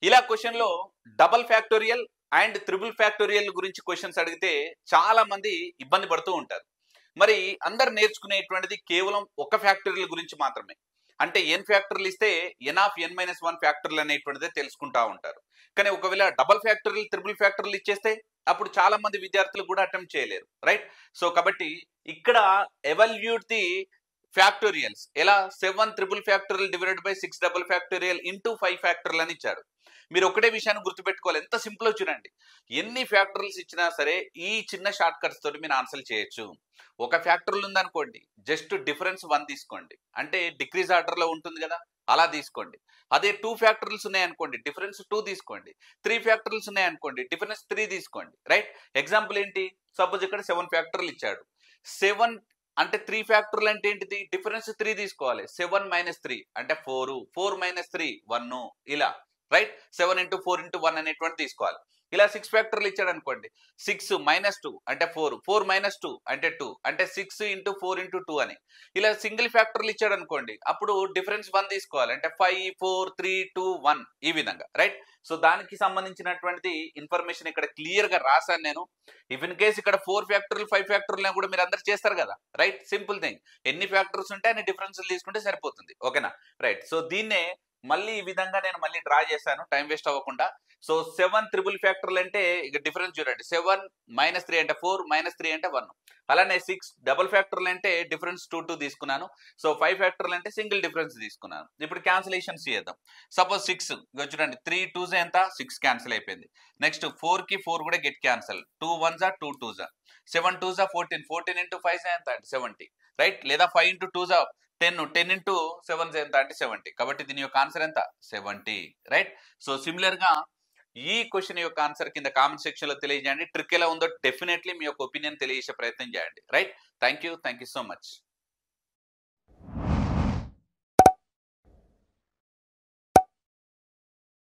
ఇలా క్వశ్చన్ లో double factorial and triple factorial గురించి క్వశ్చన్స్ అడిగితే చాలా మంది ఇబ్బంది పడుతూ ఉంటారు. మరి అందరు నేర్చుకునేటువంటిది కేవలం ఒక ఫ్యాక్టోరియల్ గురించి మాత్రమే. అంటే ఎన్ ఫ్యాక్టర్లు ఇస్తే ఎన్ ఆఫ్ ఎన్ మైనస్ వన్ ఫ్యాక్టర్లు అనేటువంటిదే తెలుసుకుంటా ఉంటారు. కానీ ఒకవేళ డబల్ ఫ్యాక్టోరియల్ త్రిబుల్ ఫ్యాక్టర్లు ఇచ్చేస్తే అప్పుడు చాలా మంది విద్యార్థులు కూడా అటెంప్ట్ చేయలేరు, రైట్? సో కాబట్టి ఇక్కడ ఎవాల్యూట్ ది ఫ్యాక్టోరియల్స్ ఎలా 7 triple factorial divided by 6 double factorial into 5 factorial అని ఇచ్చాడు. మీరు ఒకటే విషయాన్ని గుర్తుపెట్టుకోవాలి, ఎంత సింపుల్ చూడండి. ఎన్ని ఫ్యాక్టోరియల్స్ ఇచ్చినా సరే ఈ చిన్న షార్ట్ కట్స్ తోటి మీరు ఆన్సర్ చేయొచ్చు. ఒక ఫ్యాక్టోరియల్ ఉందనుకోండి, జస్ట్ డిఫరెన్స్ 1 తీసుకోండి, అంటే డిక్రీజ్ ఆర్డర్ లో ఉంటుంది కదా, అలా తీసుకోండి. అదే 2 ఫ్యాక్టోరియల్స్ ఉన్నాయనుకోండి, డిఫరెన్స్ 2 తీసుకోండి. 3 ఫ్యాక్టోరియల్స్ ఉన్నాయనుకోండి, డిఫరెన్స్ 3 తీసుకోండి, రైట్? ఎగ్జాంపుల్ ఏంటి? సపోజ్ ఇక్కడ 7 ఫ్యాక్టోరియల్ ఇచ్చాడు. 7 అంటే 3 ఫ్యాక్టోరియల్ అంటే ఏంటిది? డిఫరెన్స్ 3 తీసుకోవాలి. 7 మైనస్ 3 అంటే 4, 4 మైనస్ 3 1, ఇలా, రైట్? 7 ఇంటూ 4 ఇంటూ 1 అనేటువంటి తీసుకోవాలి. ఇలా 6 ఫ్యాక్టోరియల్ ఇచ్చాడు అనుకోండి, 6 మైనస్ 2 అంటే 4, 4 మైనస్ 2 అంటే 2, అంటే 6 ఇంటూ 4 ఇంటూ 2 అని. ఇలా సింగిల్ ఫ్యాక్టోరియల్ ఇచ్చాడు అనుకోండి, అప్పుడు డిఫరెన్స్ 1 తీసుకోవాలి, అంటే 5, 4, 3, 2, 1 ఈ విధంగా, రైట్? సో దానికి సంబంధించినటువంటి ఇన్ఫర్మేషన్ ఇక్కడ క్లియర్ గా రాశాను నేను. ఇఫ్ ఇన్ కేస్ ఇక్కడ 4 ఫ్యాక్టోరియల్ 5 ఫ్యాక్టోరియల్ కూడా మీరు అందరు చేస్తారు కదా, రైట్? సింపుల్ థింగ్, ఎన్ని ఫ్యాక్టర్స్ ఉంటే అన్ని డిఫరెన్షియల్ తీసుకుంటే సరిపోతుంది, ఓకేనా? రైట్. సో దీన్నే మళ్ళీ ఈ విధంగా నేను మళ్ళీ డ్రా చేశాను టైం వేస్ట్ అవ్వకుండా. సో 7 ట్రిపుల్ ఫ్యాక్టర్లు అంటే ఇక డిఫరెన్స్ చూడండి, 7 మైనస్ 3 అంటే 4, మైనస్ 3 అంటే 1. అలానే 6 డబుల్ ఫ్యాక్టర్లు అంటే డిఫరెన్స్ 2 2 తీసుకున్నాను. సో 5 ఫ్యాక్టర్లు అంటే సింగిల్ డిఫరెన్స్ తీసుకున్నాను. ఇప్పుడు క్యాన్సిలేషన్స్ చేద్దాం. సపోజ్ 6 ఇక చూడండి, 3 2s ఎంత? 6 క్యాన్సిల్ అయిపోయింది. నెక్స్ట్ 4 కి 4 కూడా get cancel, 2 1s 2 2s, 7 2s 14, 14 into 5 ఎంత అంటే 70, రైట్? లేదా 5 ఇంటూ 2s 10, 10 ఇంటూ 7 ఎంత అంటే 70. కాబట్టి దీని యొక్క ఆన్సర్ ఎంత? 70, రైట్? సో సిమిలర్ గా ఈ క్వశ్చన్ యొక్క ఆన్సర్ కింద కామెంట్ సెక్షన్ లో తెలియజేయండి. ట్రిక్ ఎలా ఉందో డెఫినెట్లీ మీ యొక్క ఒపీనియన్ తెలియజేసే ప్రయత్నం చేయండి, right? Thank you so much.